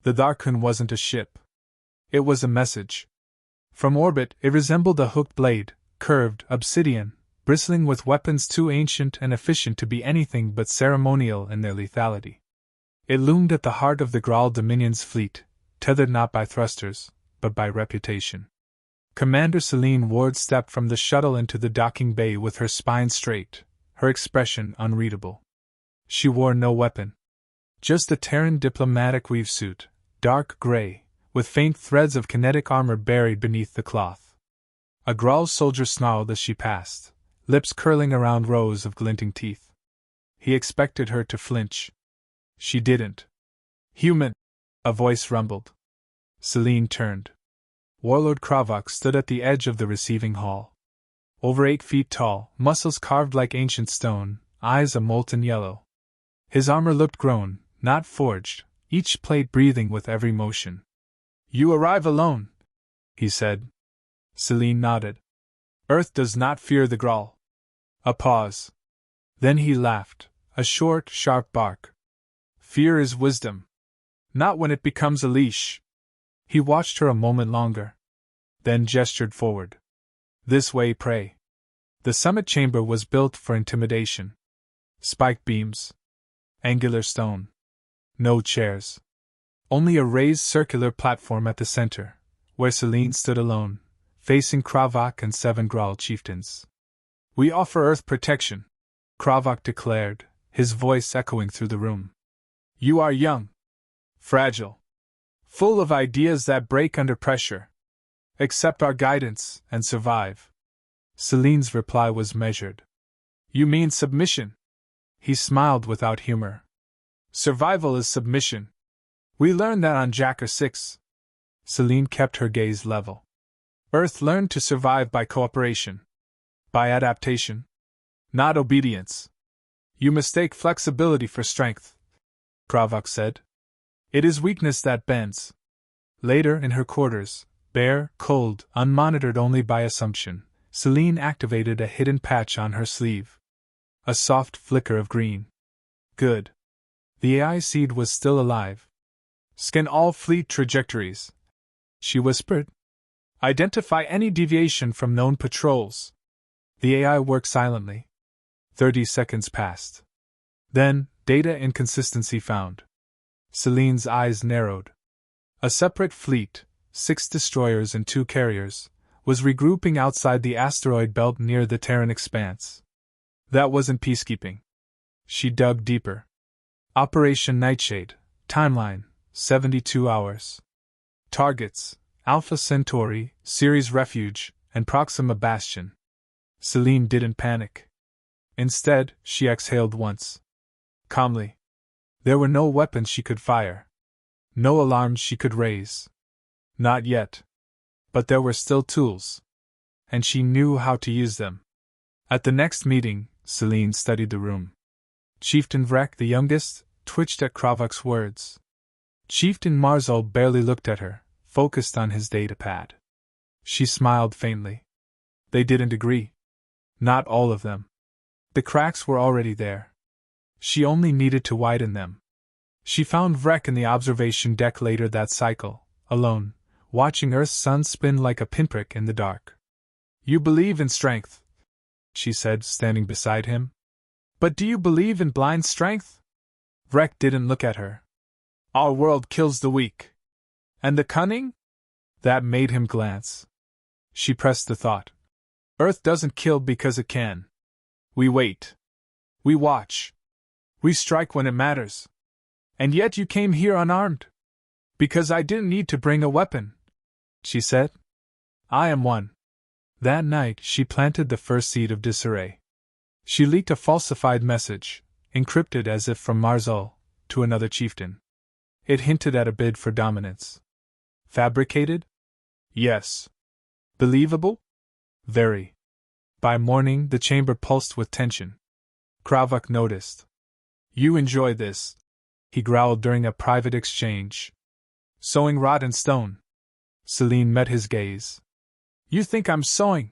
The Darkun wasn't a ship. It was a message. From orbit, it resembled a hooked blade, curved, obsidian, bristling with weapons too ancient and efficient to be anything but ceremonial in their lethality. It loomed at the heart of the Graal Dominion's fleet, tethered not by thrusters, but by reputation. Commander Selene Ward stepped from the shuttle into the docking bay with her spine straight, her expression unreadable. She wore no weapon. Just a terran diplomatic weave suit, dark gray, with faint threads of kinetic armor buried beneath the cloth. A Graal soldier snarled as she passed, lips curling around rows of glinting teeth. He expected her to flinch. She didn't. Human! A voice rumbled. Selene turned. Warlord Kravok stood at the edge of the receiving hall. Over 8 feet tall, muscles carved like ancient stone, eyes a molten yellow. His armor looked grown, not forged, each plate breathing with every motion. "You arrive alone," he said. Selene nodded. "Earth does not fear the Graal." A pause. Then he laughed, a short, sharp bark. "Fear is wisdom. Not when it becomes a leash." He watched her a moment longer, then gestured forward. "This way, pray." The summit chamber was built for intimidation. Spiked beams. Angular stone. No chairs. Only a raised circular platform at the center, where Selene stood alone, facing Kravok and 7 Graal chieftains. "We offer Earth protection," Kravok declared, his voice echoing through the room. "You are young. Fragile. Full of ideas that break under pressure. Accept our guidance, and survive." Selene's reply was measured. "You mean submission?" He smiled without humor. "Survival is submission. We learned that on Jacker 6. Selene kept her gaze level. "Earth learned to survive by cooperation. By adaptation. Not obedience. You mistake flexibility for strength," Kravok said. "It is weakness that bends." Later, in her quarters, bare, cold, unmonitored only by assumption, Selene activated a hidden patch on her sleeve. A soft flicker of green. Good. The AI seed was still alive. "Scan all fleet trajectories," she whispered. "Identify any deviation from known patrols." The AI worked silently. 30 seconds passed. Then, data inconsistency found. Selene's eyes narrowed. A separate fleet, 6 destroyers and 2 carriers, was regrouping outside the asteroid belt near the Terran expanse. That wasn't peacekeeping. She dug deeper. Operation Nightshade, timeline, 72 hours. Targets, Alpha Centauri, Ceres Refuge, and Proxima Bastion. Selene didn't panic. Instead, she exhaled once. Calmly. There were no weapons she could fire. No alarms she could raise. Not yet. But there were still tools. And she knew how to use them. At the next meeting, Selene studied the room. Chieftain Vrek, the youngest, twitched at Kravok's words. Chieftain Marzol barely looked at her, focused on his datapad. She smiled faintly. They didn't agree. Not all of them. The cracks were already there. She only needed to widen them. She found Vrek in the observation deck later that cycle, alone, watching Earth's sun spin like a pinprick in the dark. "You believe in strength," she said, standing beside him. "But do you believe in blind strength?" Vrek didn't look at her. "Our world kills the weak. And the cunning?" That made him glance. She pressed the thought. "Earth doesn't kill because it can. We wait. We watch. We strike when it matters. And yet you came here unarmed." "Because I didn't need to bring a weapon," she said. "I am one." That night she planted the first seed of disarray. She leaked a falsified message, encrypted as if from Marzol, to another chieftain. It hinted at a bid for dominance. Fabricated? Yes. Believable? Very. By morning the chamber pulsed with tension. Kravok noticed. "You enjoy this," he growled during a private exchange. "Sowing rot in stone." Selene met his gaze. "You think I'm sewing?"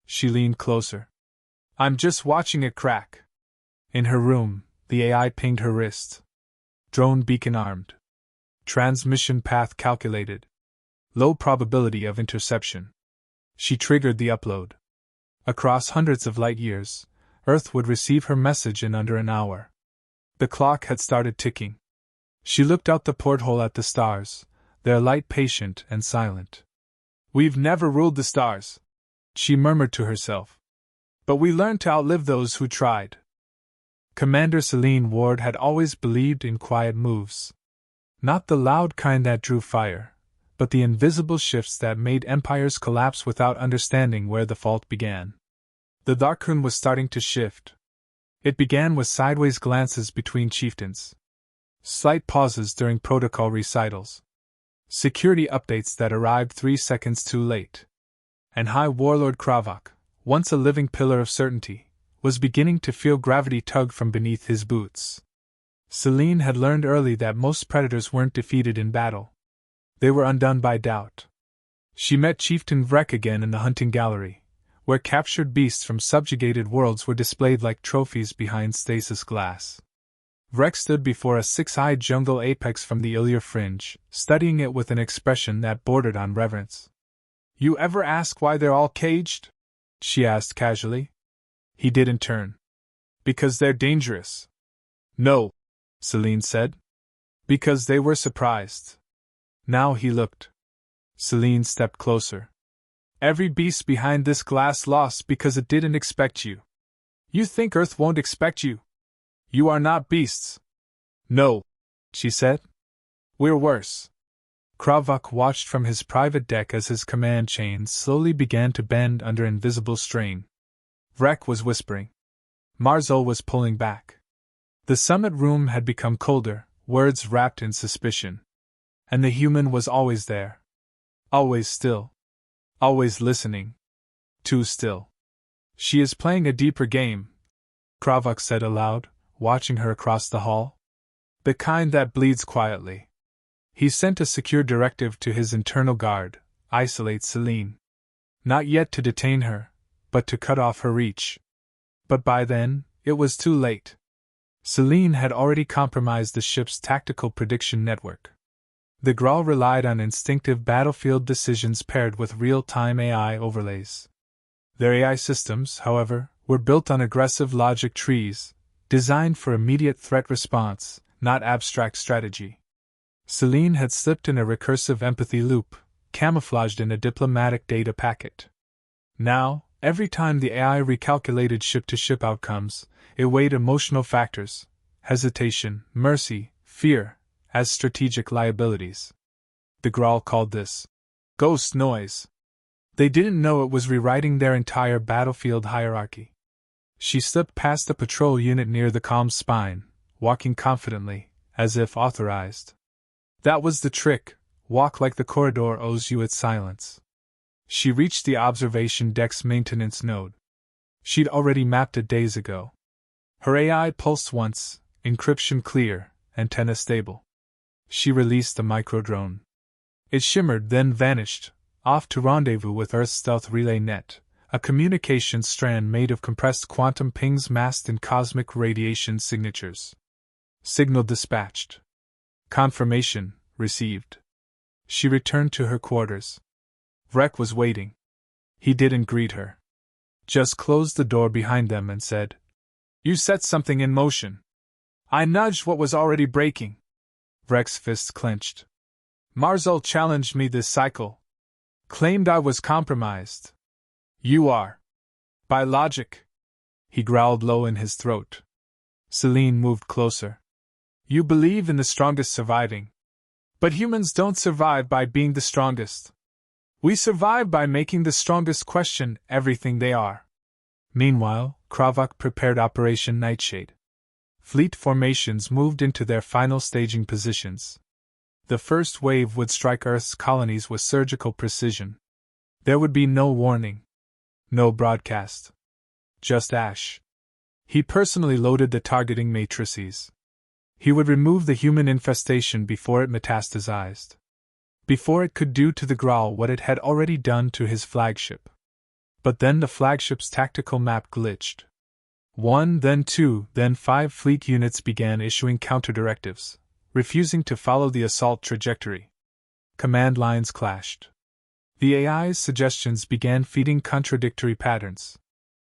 She leaned closer. "I'm just watching it crack." In her room, the AI pinged her wrist. Drone beacon armed. Transmission path calculated. Low probability of interception. She triggered the upload. Across hundreds of light years, Earth would receive her message in under an hour. The clock had started ticking. She looked out the porthole at the stars, their light patient and silent. "We've never ruled the stars," she murmured to herself. "But we learned to outlive those who tried." Commander Selene Ward had always believed in quiet moves. Not the loud kind that drew fire, but the invisible shifts that made empires collapse without understanding where the fault began. The Darkroon was starting to shift. It began with sideways glances between chieftains, slight pauses during protocol recitals, security updates that arrived 3 seconds too late. And High Warlord Kravak, once a living pillar of certainty, was beginning to feel gravity tug from beneath his boots. Selene had learned early that most predators weren't defeated in battle. They were undone by doubt. She met Chieftain Vrek again in the hunting gallery, where captured beasts from subjugated worlds were displayed like trophies behind stasis glass. Vrek stood before a 6-eyed jungle apex from the Ilir fringe, studying it with an expression that bordered on reverence. "You ever ask why they're all caged?" she asked casually. He didn't turn. "Because they're dangerous." "No," Selene said. "Because they were surprised." Now he looked. Selene stepped closer. "Every beast behind this glass lost because it didn't expect you. You think Earth won't expect you? You are not beasts." "No," she said. "We're worse." Kravak watched from his private deck as his command chains slowly began to bend under invisible strain. Vrek was whispering. Marzol was pulling back. The summit room had become colder, words wrapped in suspicion. And the human was always there. Always still. Always listening. Too still. "She is playing a deeper game," Kravak said aloud, watching her across the hall. "The kind that bleeds quietly." He sent a secure directive to his internal guard: isolate Selene. Not yet to detain her, but to cut off her reach. But by then, it was too late. Selene had already compromised the ship's tactical prediction network. The Graal relied on instinctive battlefield decisions paired with real-time AI overlays. Their AI systems, however, were built on aggressive logic trees, designed for immediate threat response, not abstract strategy. Selene had slipped in a recursive empathy loop, camouflaged in a diplomatic data packet. Now, every time the AI recalculated ship-to-ship outcomes, it weighed emotional factors, hesitation, mercy, fear, as strategic liabilities. The Graal called this ghost noise. They didn't know it was rewriting their entire battlefield hierarchy. She slipped past the patrol unit near the calm spine, walking confidently, as if authorized. That was the trick: walk like the corridor owes you its silence. She reached the observation deck's maintenance node. She'd already mapped it days ago. Her AI pulsed once, encryption clear, antenna stable. She released the microdrone. It shimmered, then vanished, off to rendezvous with Earth's stealth relay net, a communications strand made of compressed quantum pings masked in cosmic radiation signatures. Signal dispatched. Confirmation received. She returned to her quarters. Vrek was waiting. He didn't greet her. Just closed the door behind them and said, "You set something in motion." "I nudged what was already breaking." Vrek's fists clenched. "Marzol challenged me this cycle. Claimed I was compromised." "You are. By logic." He growled low in his throat. Selene moved closer. "You believe in the strongest surviving. But humans don't survive by being the strongest. We survive by making the strongest question everything they are." Meanwhile, Kravak prepared Operation Nightshade. Fleet formations moved into their final staging positions. The first wave would strike Earth's colonies with surgical precision. There would be no warning. No broadcast. Just ash. He personally loaded the targeting matrices. He would remove the human infestation before it metastasized. Before it could do to the Graal what it had already done to his flagship. But then the flagship's tactical map glitched. 1, then 2, then 5 fleet units began issuing counter-directives, refusing to follow the assault trajectory. Command lines clashed. The AI's suggestions began feeding contradictory patterns.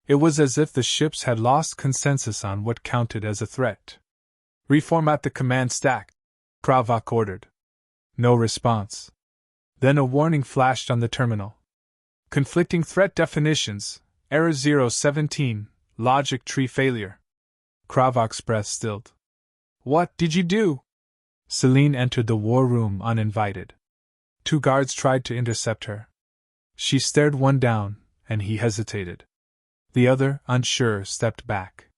It was as if the ships had lost consensus on what counted as a threat. "Reformat the command stack," Kravak ordered. No response. Then a warning flashed on the terminal. "Conflicting threat definitions, error 017, logic tree failure." Kravak's breath stilled. "What did you do?" Selene entered the war room uninvited. 2 guards tried to intercept her. She stared one down, and he hesitated. The other, unsure, stepped back.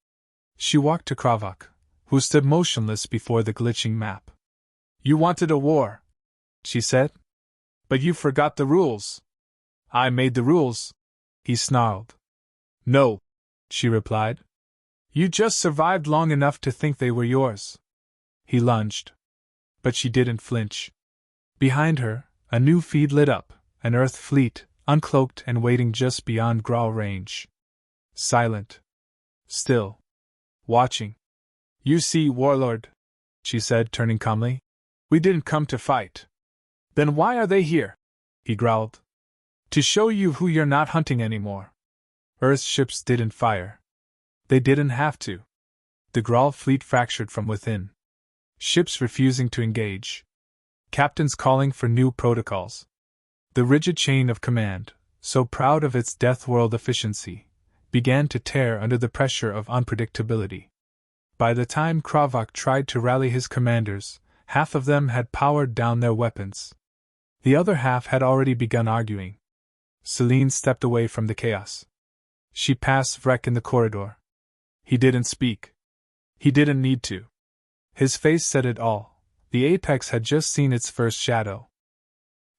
She walked to Kravak, who stood motionless before the glitching map. "You wanted a war," she said. "But you forgot the rules." "I made the rules," he snarled. "No," she replied. "You just survived long enough to think they were yours." He lunged. But she didn't flinch. Behind her, a new feed lit up, an Earth fleet, uncloaked and waiting just beyond Graal range. Silent. Still. Watching. "You see, Warlord," she said, turning calmly. "We didn't come to fight." "Then why are they here?" he growled. "To show you who you're not hunting anymore." Earth's ships didn't fire. They didn't have to. The Graal fleet fractured from within. Ships refusing to engage. Captains calling for new protocols. The rigid chain of command, so proud of its Deathworld efficiency, began to tear under the pressure of unpredictability. By the time Kravak tried to rally his commanders, half of them had powered down their weapons. The other half had already begun arguing. Selene stepped away from the chaos. She passed Vrek in the corridor. He didn't speak. He didn't need to. His face said it all. The apex had just seen its first shadow.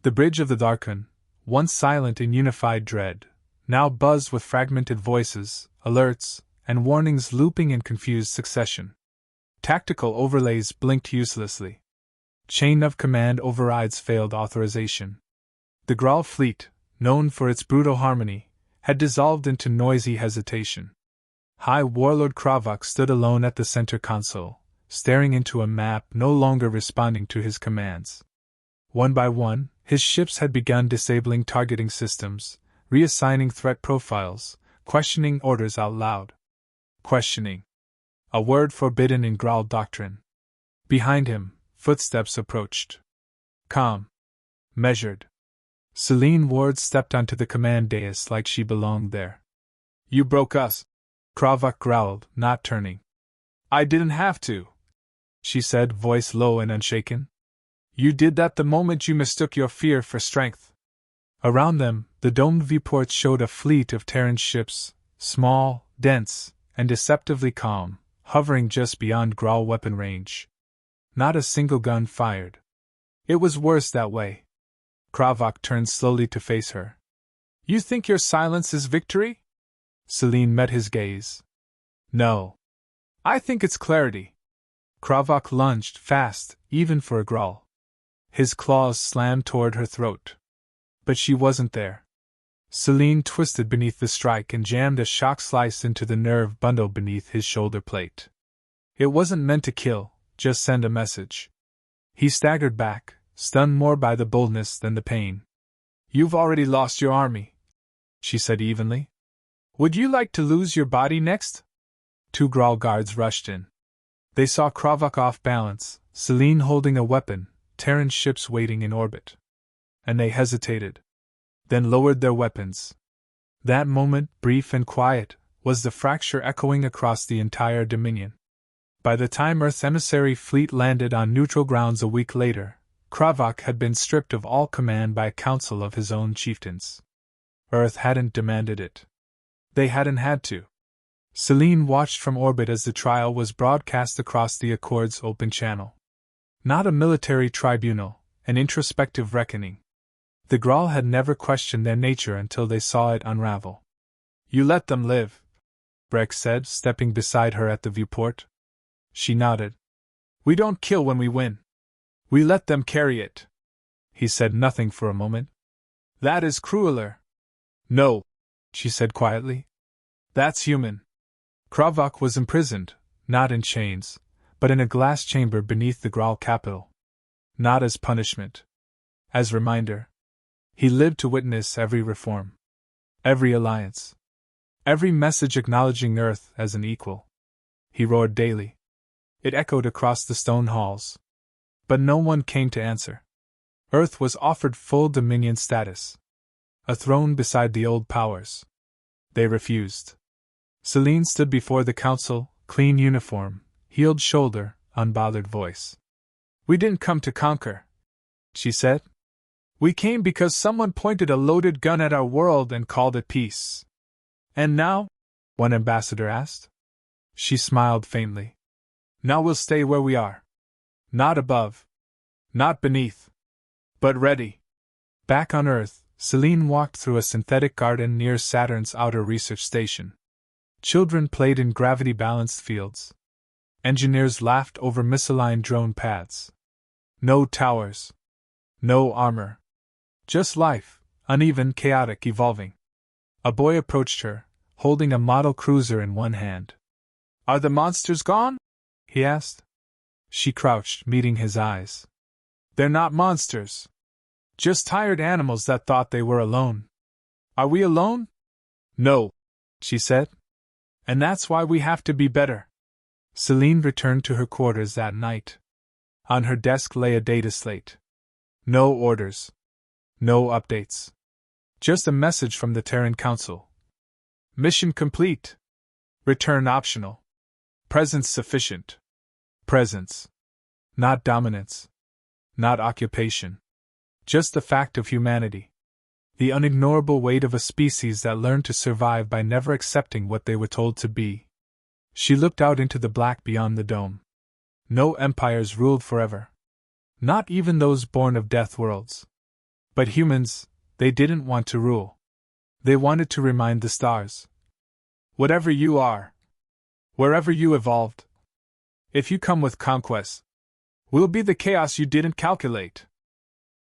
The bridge of the Darkon, once silent in unified dread, now buzzed with fragmented voices, alerts, and warnings looping in confused succession. Tactical overlays blinked uselessly. Chain of command overrides failed authorization. The Graal fleet, known for its brutal harmony, had dissolved into noisy hesitation. High Warlord Kravak stood alone at the center console, staring into a map no longer responding to his commands. One by one, his ships had begun disabling targeting systems, reassigning threat profiles, questioning orders out loud. Questioning. A word forbidden in Graal doctrine. Behind him, footsteps approached. Calm. Measured. Selene Ward stepped onto the command dais like she belonged there. "You broke us," Kravak growled, not turning. "I didn't have to," she said, voice low and unshaken. "You did that the moment you mistook your fear for strength." Around them, the domed viewports showed a fleet of Terran ships, small, dense, and deceptively calm, hovering just beyond Graal weapon range. Not a single gun fired. It was worse that way. Kravak turned slowly to face her. "You think your silence is victory?" Selene met his gaze. "No. I think it's clarity." Kravak lunged, fast, even for a Graal. His claws slammed toward her throat. But she wasn't there. Selene twisted beneath the strike and jammed a shock slice into the nerve bundle beneath his shoulder plate. It wasn't meant to kill, just send a message. He staggered back, stunned more by the boldness than the pain. "You've already lost your army," she said evenly. "Would you like to lose your body next?" 2 Graal guards rushed in. They saw Kravak off balance, Selene holding a weapon, Terran ships waiting in orbit. And they hesitated. Then lowered their weapons. That moment, brief and quiet, was the fracture echoing across the entire Dominion. By the time Earth's emissary fleet landed on neutral grounds a week later, Kravak had been stripped of all command by a council of his own chieftains. Earth hadn't demanded it. They hadn't had to. Selene watched from orbit as the trial was broadcast across the Accord's open channel. Not a military tribunal, an introspective reckoning. The Graal had never questioned their nature until they saw it unravel. "You let them live," Breck said, stepping beside her at the viewport. She nodded. "We don't kill when we win. We let them carry it." He said nothing for a moment. "That is crueler." "No," she said quietly. "That's human." Kravak was imprisoned, not in chains, but in a glass chamber beneath the Graal capital. Not as punishment. As reminder. He lived to witness every reform. Every alliance. Every message acknowledging Earth as an equal. He roared daily. It echoed across the stone halls. But no one came to answer. Earth was offered full dominion status. A throne beside the old powers. They refused. Selene stood before the council, clean uniform, healed shoulder, unbothered voice. "We didn't come to conquer," she said. "We came because someone pointed a loaded gun at our world and called it peace." "And now?" one ambassador asked. She smiled faintly. "Now we'll stay where we are. Not above. Not beneath. But ready." Back on Earth, Selene walked through a synthetic garden near Saturn's outer research station. Children played in gravity-balanced fields. Engineers laughed over misaligned drone pads. No towers. No armor. Just life, uneven, chaotic, evolving. A boy approached her, holding a model cruiser in one hand. "Are the monsters gone?" he asked. She crouched, meeting his eyes. "They're not monsters. Just tired animals that thought they were alone." "Are we alone?" "No," she said. "And that's why we have to be better." Selene returned to her quarters that night. On her desk lay a data slate. No orders. No updates. Just a message from the Terran Council. Mission complete. Return optional. Presence sufficient. Presence. Not dominance. Not occupation. Just the fact of humanity. The unignorable weight of a species that learned to survive by never accepting what they were told to be. She looked out into the black beyond the dome. No empires ruled forever. Not even those born of Deathworlds. But humans, they didn't want to rule. They wanted to remind the stars. Whatever you are, wherever you evolved, if you come with conquest, we'll be the chaos you didn't calculate.